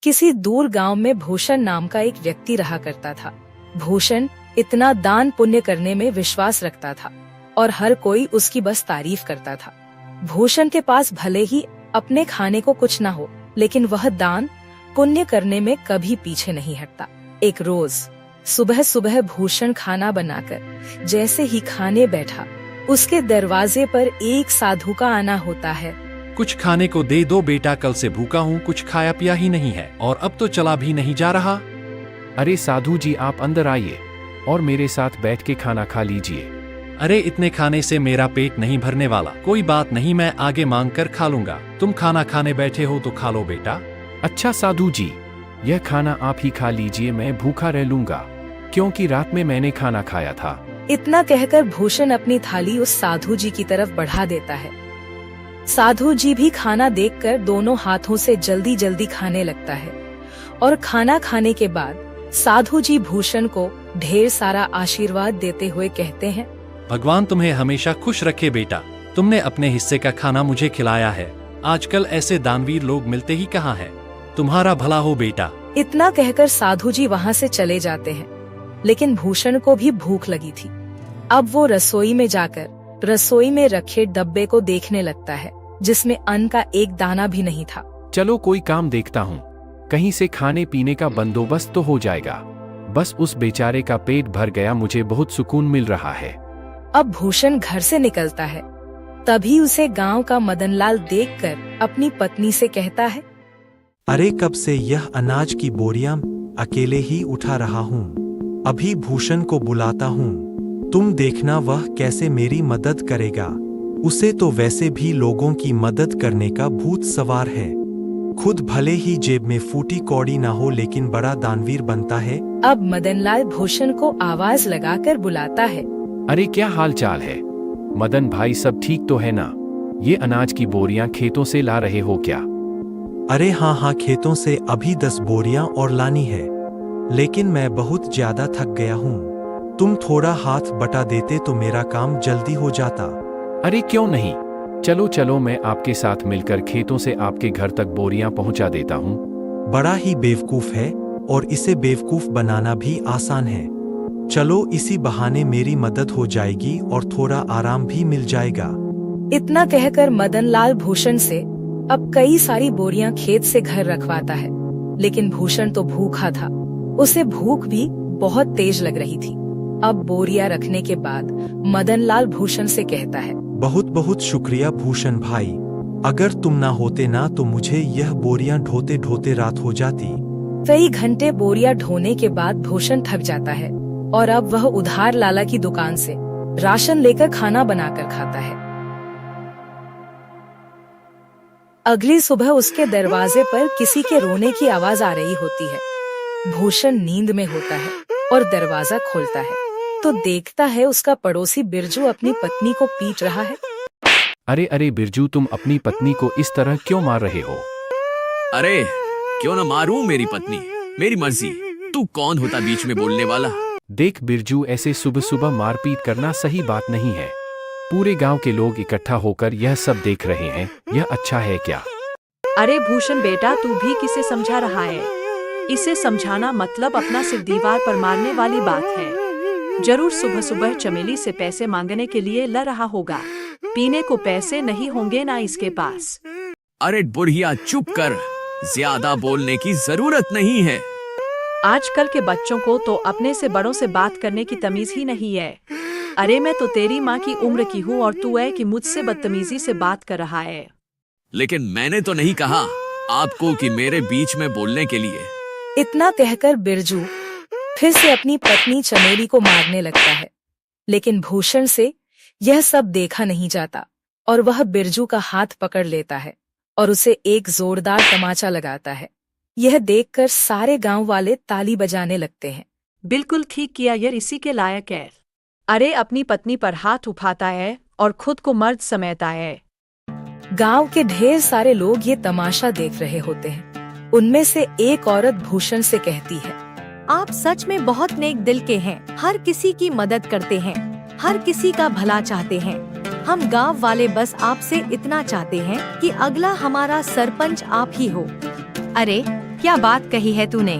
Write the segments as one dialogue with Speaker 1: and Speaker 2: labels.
Speaker 1: किसी दूर गांव में भूषण नाम का एक व्यक्ति रहा करता था। भूषण इतना दान पुण्य करने में विश्वास रखता था और हर कोई उसकी बस तारीफ करता था। भूषण के पास भले ही अपने खाने को कुछ ना हो, लेकिन वह दान पुण्य करने में कभी पीछे नहीं हटता। एक रोज सुबह सुबह भूषण खाना बनाकर जैसे ही खाने बैठा, उसके दरवाजे पर एक साधु का आना होता है।
Speaker 2: कुछ खाने को दे दो बेटा, कल से भूखा हूँ, कुछ खाया पिया ही नहीं है और अब तो चला भी नहीं जा रहा।
Speaker 3: अरे साधु जी, आप अंदर आइए और मेरे साथ बैठ के खाना खा लीजिए।
Speaker 2: अरे इतने खाने से मेरा पेट नहीं भरने वाला। कोई बात नहीं, मैं आगे मांग कर खा लूंगा। तुम खाना खाने बैठे हो तो खा लो बेटा।
Speaker 3: अच्छा साधु जी, यह खाना आप ही खा लीजिए, मैं भूखा रह लूंगा क्योंकि रात में मैंने खाना खाया था।
Speaker 1: इतना कहकर भूषण अपनी थाली उस साधु जी की तरफ बढ़ा देता है। साधु जी भी खाना देखकर दोनों हाथों से जल्दी जल्दी खाने लगता है और खाना खाने के बाद साधु जी भूषण को ढेर सारा आशीर्वाद देते हुए कहते हैं,
Speaker 2: भगवान तुम्हें हमेशा खुश रखे बेटा। तुमने अपने हिस्से का खाना मुझे खिलाया है। आजकल ऐसे दानवीर लोग मिलते ही कहाँ हैं। तुम्हारा भला हो बेटा।
Speaker 1: इतना कहकर साधु जी वहाँ से चले जाते हैं। लेकिन भूषण को भी भूख लगी थी। अब वो रसोई में जाकर रसोई में रखे डब्बे को देखने लगता है, जिसमें अन्न का एक दाना भी नहीं था।
Speaker 3: चलो कोई काम देखता हूँ, कहीं से खाने पीने का बंदोबस्त तो हो जाएगा। बस उस बेचारे का पेट भर गया, मुझे बहुत सुकून मिल रहा है।
Speaker 1: अब भूषण घर से निकलता है। तभी उसे गांव का मदनलाल देखकर अपनी पत्नी से कहता है,
Speaker 4: अरे कब से यह अनाज की बोरियां अकेले ही उठा रहा हूँ। अभी भूषण को बुलाता हूँ, तुम देखना वह कैसे मेरी मदद करेगा। उसे तो वैसे भी लोगों की मदद करने का भूत सवार है। खुद भले ही जेब में फूटी कौड़ी ना हो, लेकिन बड़ा दानवीर बनता है।
Speaker 1: अब मदनलाल भूषण को आवाज लगाकर बुलाता है,
Speaker 3: अरे क्या हाल चाल है मदन भाई, सब ठीक तो है ना? ये अनाज की बोरियां खेतों से ला रहे हो क्या?
Speaker 4: अरे हाँ, खेतों से अभी 10 बोरियां और लानी है, लेकिन मैं बहुत ज्यादा थक गया हूँ। तुम थोड़ा हाथ बटा देते तो मेरा काम जल्दी हो जाता।
Speaker 3: अरे क्यों नहीं, चलो चलो, मैं आपके साथ मिलकर खेतों से आपके घर तक बोरियां पहुंचा देता हूं।
Speaker 4: बड़ा ही बेवकूफ है और इसे बेवकूफ बनाना भी आसान है। चलो इसी बहाने मेरी मदद हो जाएगी और थोड़ा आराम भी मिल जाएगा।
Speaker 1: इतना कहकर मदनलाल भूषण से अब कई सारी बोरियां खेत से घर रखवाता है। लेकिन भूषण तो भूखा था, उसे भूख भी बहुत तेज लग रही थी। अब बोरियां रखने के बाद मदनलाल भूषण से कहता है,
Speaker 4: बहुत बहुत शुक्रिया भूषण भाई। अगर तुम ना होते ना तो मुझे यह बोरियां ढोते ढोते रात हो जाती।
Speaker 1: कई घंटे बोरियां ढोने के बाद भूषण थक जाता है और अब वह उधार लाला की दुकान से राशन लेकर खाना बनाकर खाता है। अगली सुबह उसके दरवाजे पर किसी के रोने की आवाज आ रही होती है। भूषण नींद में होता है और दरवाजा खोलता है तो देखता है उसका पड़ोसी बिरजू अपनी पत्नी को पीट रहा है।
Speaker 3: अरे अरे बिरजू, तुम अपनी पत्नी को इस तरह क्यों मार रहे हो?
Speaker 5: अरे क्यों न मारूं मेरी पत्नी, मेरी मर्जी। तू कौन होता बीच में बोलने वाला?
Speaker 3: देख बिरजू, ऐसे सुबह सुबह मारपीट करना सही बात नहीं है। पूरे गांव के लोग इकट्ठा होकर यह सब देख रहे हैं, यह अच्छा है क्या?
Speaker 6: अरे भूषण बेटा, तू भी किसे समझा रहा है? इसे समझाना मतलब अपना सिर दीवार पर मारने वाली बात है। जरूर सुबह सुबह चमेली से पैसे मांगने के लिए लड़ रहा होगा। पीने को पैसे नहीं होंगे ना इसके पास।
Speaker 5: अरे बुढ़िया चुप कर, ज्यादा बोलने की जरूरत नहीं है।
Speaker 6: आजकल के बच्चों को तो अपने से बड़ों से बात करने की तमीज ही नहीं है। अरे मैं तो तेरी माँ की उम्र की हूँ और तू है कि मुझसे बदतमीजी से बात कर रहा है।
Speaker 5: लेकिन मैंने तो नहीं कहा आपको कि मेरे बीच में बोलने के लिए।
Speaker 1: इतना कहकर बिरजू फिर से अपनी पत्नी चमेली को मारने लगता है। लेकिन भूषण से यह सब देखा नहीं जाता और वह बिरजू का हाथ पकड़ लेता है और उसे एक जोरदार तमाचा लगाता है। यह देखकर सारे गांव वाले ताली बजाने लगते हैं।
Speaker 6: बिल्कुल ठीक किया यार, इसी के लायक है। अरे अपनी पत्नी पर हाथ उठाता है और खुद को मर्द समझता है।
Speaker 1: गांव के ढेर सारे लोग ये तमाशा देख रहे होते हैं। उनमें से एक औरत भूषण से कहती है,
Speaker 7: आप सच में बहुत नेक दिल के हैं। हर किसी की मदद करते हैं, हर किसी का भला चाहते हैं। हम गांव वाले बस आपसे इतना चाहते हैं कि अगला हमारा सरपंच आप ही हो।
Speaker 8: अरे
Speaker 7: क्या बात कही है तूने?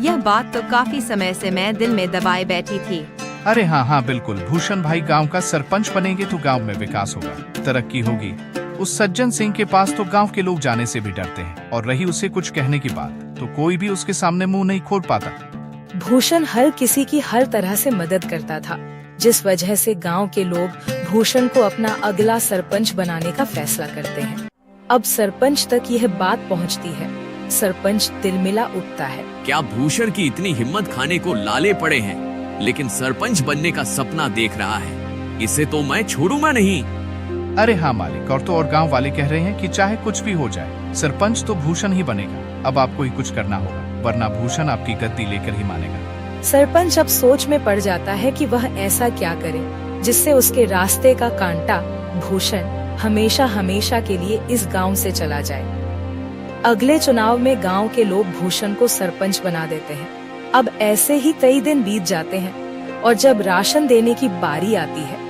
Speaker 7: यह बात तो काफी समय से मैं दिल में दबाए बैठी थी।
Speaker 8: अरे हाँ हाँ बिल्कुल, भूषण भाई गांव का सरपंच बनेंगे तो गांव में विकास होगा, तरक्की होगी। उस सज्जन सिंह के पास तो गांव के लोग जाने से भी डरते हैं, और रही उसे कुछ कहने की बात तो कोई भी उसके सामने मुंह नहीं खोल पाता।
Speaker 1: भूषण हर किसी की हर तरह से मदद करता था, जिस वजह से गांव के लोग भूषण को अपना अगला सरपंच बनाने का फैसला करते हैं। अब सरपंच तक यह बात पहुंचती है। सरपंच तिलमिला उठता है।
Speaker 5: क्या भूषण की इतनी हिम्मत खाने को लाले पड़े हैं, लेकिन सरपंच बनने का सपना देख रहा है। इसे तो मैं छोड़ूंगा नहीं।
Speaker 8: अरे हाँ मालिक, और तो और गांव वाले कह रहे हैं कि चाहे कुछ भी हो जाए, सरपंच तो भूषण ही बनेगा। अब आपको ही कुछ करना होगा, वरना भूषण आपकी गद्दी लेकर ही मानेगा।
Speaker 1: सरपंच अब सोच में पड़ जाता है कि वह ऐसा क्या करे जिससे उसके रास्ते का कांटा भूषण हमेशा हमेशा के लिए इस गांव से चला जाए। अगले चुनाव में गांव के लोग भूषण को सरपंच बना देते हैं। अब ऐसे ही कई दिन बीत जाते हैं और जब राशन देने की बारी आती है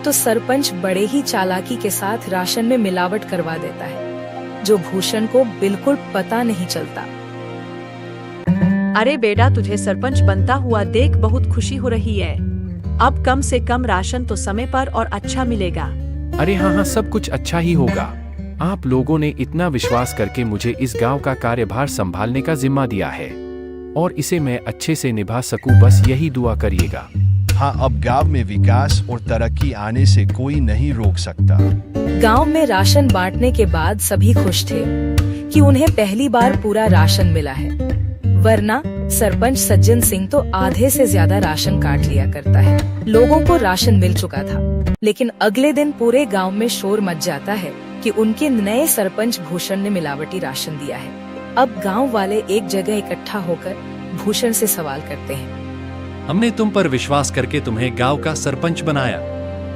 Speaker 1: तो सरपंच बड़े ही चालाकी के साथ राशन में मिलावट करवा देता है, जो भूषण को बिल्कुल पता नहीं चलता।
Speaker 6: अरे बेटा, तुझे सरपंच बनता हुआ देख बहुत खुशी हो रही है। अब कम से कम राशन तो समय पर और अच्छा मिलेगा।
Speaker 3: अरे हाँ हाँ, सब कुछ अच्छा ही होगा। आप लोगों ने इतना विश्वास करके मुझे इस गांव का कार्यभार संभालने का जिम्मा दिया है और इसे मैं अच्छे से निभा सकूं, बस यही दुआ करिएगा।
Speaker 9: हाँ, अब गांव में विकास और तरक्की आने से कोई नहीं रोक सकता।
Speaker 1: गांव में राशन बांटने के बाद सभी खुश थे कि उन्हें पहली बार पूरा राशन मिला है, वरना सरपंच सज्जन सिंह तो आधे से ज्यादा राशन काट लिया करता है। लोगों को राशन मिल चुका था, लेकिन अगले दिन पूरे गांव में शोर मच जाता है कि उनके नए सरपंच भूषण ने मिलावटी राशन दिया है। अब गांव वाले एक जगह इकट्ठा होकर भूषण से सवाल करते हैं।
Speaker 2: हमने तुम पर विश्वास करके तुम्हें गांव का सरपंच बनाया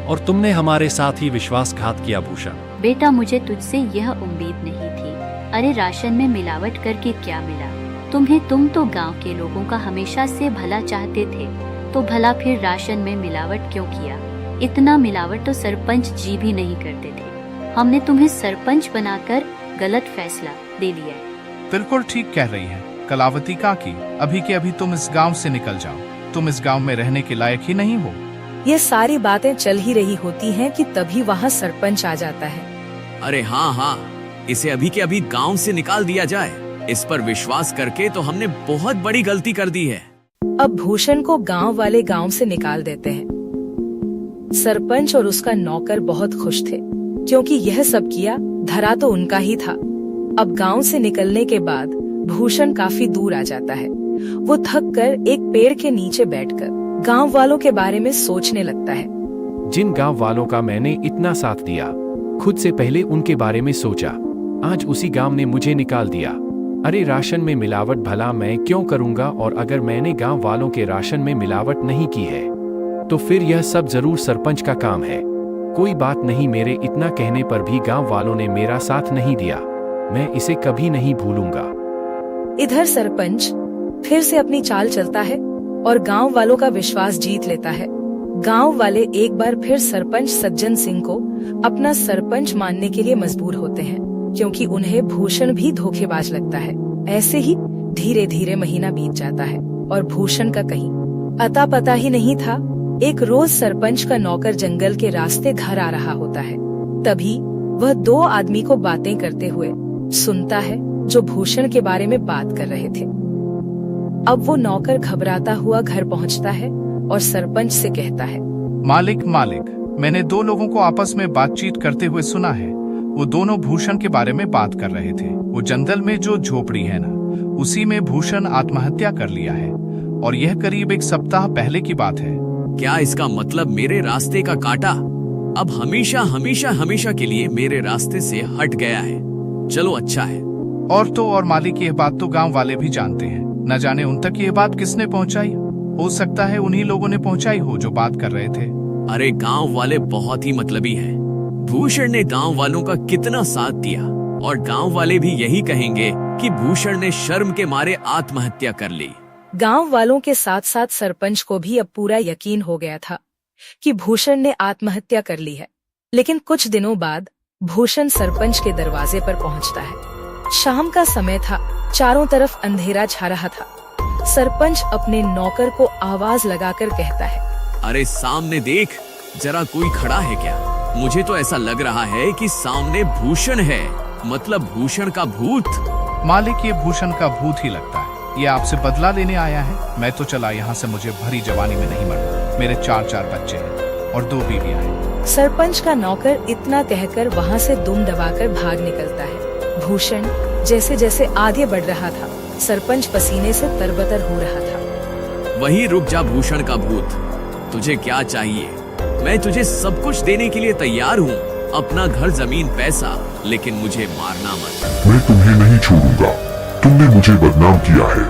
Speaker 2: और तुमने हमारे साथ ही विश्वासघात किया भूषण।
Speaker 10: बेटा, मुझे तुझसे यह उम्मीद नहीं थी। अरे राशन में मिलावट करके क्या मिला तुम्हें? तुम तो गांव के लोगों का हमेशा से भला चाहते थे, तो भला फिर राशन में मिलावट क्यों किया? इतना मिलावट तो सरपंच जी भी नहीं करते थे। हमने तुम्हें सरपंच बनाकर गलत फैसला ले लिया है।
Speaker 8: बिल्कुल ठीक कह रही है कलावती काकी, अभी के अभी तुम इस गांव से निकल जाओ। तुम इस गांव में रहने के लायक ही नहीं हो।
Speaker 1: ये सारी बातें चल ही रही होती हैं कि तभी वहाँ सरपंच आ जाता है।
Speaker 5: अरे हाँ हाँ, इसे अभी के अभी गांव से निकाल दिया जाए। इस पर विश्वास करके तो हमने बहुत बड़ी गलती कर दी है।
Speaker 1: अब भूषण को गांव वाले गांव से निकाल देते हैं। सरपंच और उसका नौकर बहुत खुश थे, क्योंकि यह सब किया धरा तो उनका ही था। अब गांव से निकलने के बाद भूषण काफी दूर आ जाता है। वो थक कर एक पेड़ के नीचे बैठकर गांव वालों के बारे में सोचने लगता है।
Speaker 3: जिन गांव वालों का मैंने इतना साथ दिया, खुद से पहले उनके बारे में सोचा, आज उसी गांव ने मुझे निकाल दिया। अरे राशन में मिलावट भला मैं क्यों करूंगा? और अगर मैंने गांव वालों के राशन में मिलावट नहीं की है तो फिर यह सब जरूर सरपंच का काम है। कोई बात नहीं, मेरे इतना कहने पर भी गांव वालों ने मेरा साथ नहीं दिया, मैं इसे कभी नहीं भूलूंगा।
Speaker 1: इधर सरपंच फिर से अपनी चाल चलता है और गांव वालों का विश्वास जीत लेता है। गांव वाले एक बार फिर सरपंच सज्जन सिंह को अपना सरपंच मानने के लिए मजबूर होते हैं, क्योंकि उन्हें भूषण भी धोखेबाज लगता है। ऐसे ही धीरे धीरे महीना बीत जाता है और भूषण का कहीं अता पता ही नहीं था। एक रोज सरपंच का नौकर जंगल के रास्ते घर आ रहा होता है। तभी वह दो आदमी को बातें करते हुए सुनता है, जो भूषण के बारे में बात कर रहे थे। अब वो नौकर घबराता हुआ घर पहुंचता है और सरपंच से कहता है,
Speaker 8: मालिक, मैंने दो लोगों को आपस में बातचीत करते हुए सुना है। वो दोनों भूषण के बारे में बात कर रहे थे। वो जंगल में जो झोपड़ी है ना, उसी में भूषण आत्महत्या कर लिया है, और यह करीब एक सप्ताह पहले की बात है।
Speaker 5: क्या इसका मतलब मेरे रास्ते का कांटा अब हमेशा हमेशा हमेशा के लिए मेरे रास्ते से हट गया है? चलो अच्छा है।
Speaker 8: और तो और मालिक, यह बात तो गांव वाले भी जानते हैं। न जाने उन तक यह बात किसने पहुंचाई। हो सकता है उन्हीं लोगों ने पहुंचाई हो जो बात कर रहे थे।
Speaker 5: अरे गांव वाले बहुत ही मतलबी हैं। भूषण ने गांव वालों का कितना साथ दिया, और गांव वाले भी यही कहेंगे कि भूषण ने शर्म के मारे आत्महत्या कर ली।
Speaker 1: गांव वालों के साथ साथ सरपंच को भी अब पूरा यकीन हो गया था कि भूषण ने आत्महत्या कर ली है। लेकिन कुछ दिनों बाद भूषण सरपंच के दरवाजे पर पहुंचता है। शाम का समय था, चारों तरफ अंधेरा छा रहा था। सरपंच अपने नौकर को आवाज लगाकर कहता है,
Speaker 5: अरे सामने देख, जरा कोई खड़ा है क्या? मुझे तो ऐसा लग रहा है कि सामने भूषण है, मतलब भूषण का भूत।
Speaker 8: मालिक, ये भूषण का भूत ही लगता है। ये आपसे बदला लेने आया है। मैं तो चला यहाँ से, मुझे भरी जवानी में नहीं मरना। मेरे 4 बच्चे हैं और 2 बीवियां हैं।
Speaker 1: सरपंच का नौकर इतना कहकर वहाँ से दुम दबाकर भाग निकलता है। भूषण जैसे जैसे आगे बढ़ रहा था, सरपंच पसीने से तरबतर हो रहा था।
Speaker 5: वही रुक जा भूषण का भूत, तुझे क्या चाहिए? मैं तुझे सब कुछ देने के लिए तैयार हूँ, अपना घर, जमीन, पैसा, लेकिन मुझे मारना मत।
Speaker 11: मैं तुम्हें नहीं छोड़ूंगा। तुमने मुझे बदनाम किया है।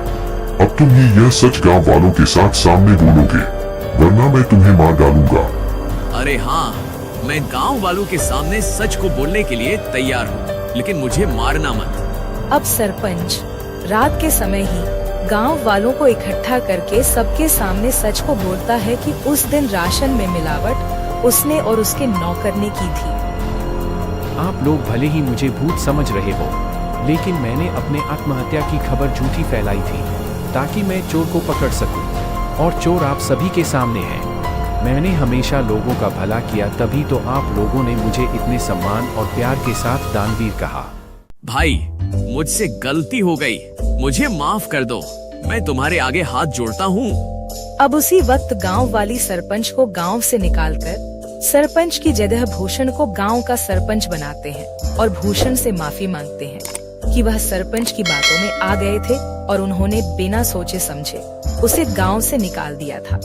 Speaker 11: अब तुम ही यह सच गांव वालों के साथ सामने बोलोगे, वरना मैं तुम्हें मार डालूंगा।
Speaker 5: अरे हाँ, मैं गांव वालों के सामने सच को बोलने के लिए तैयार हूँ, लेकिन मुझे मारना मत।
Speaker 1: अब सरपंच रात के समय ही गांव वालों को इकट्ठा करके सबके सामने सच को बोलता है कि उस दिन राशन में मिलावट उसने और उसके नौकर ने की थी।
Speaker 3: आप लोग भले ही मुझे भूत समझ रहे हो, लेकिन मैंने अपने आत्महत्या की खबर झूठी फैलाई थी ताकि मैं चोर को पकड़ सकूं, और चोर आप सभी के सामने है। मैंने हमेशा लोगों का भला किया, तभी तो आप लोगों ने मुझे इतने सम्मान और प्यार के साथ दानवीर कहा।
Speaker 5: भाई, मुझसे गलती हो गई, मुझे माफ कर दो। मैं तुम्हारे आगे हाथ जोड़ता हूँ।
Speaker 1: अब उसी वक्त गांव वाली सरपंच को गांव से निकालकर सरपंच की जगह भूषण को गांव का सरपंच बनाते हैं और भूषण से माफी मांगते हैं कि वह सरपंच की बातों में आ गए थे और उन्होंने बिना सोचे समझे उसे गांव से निकाल दिया था।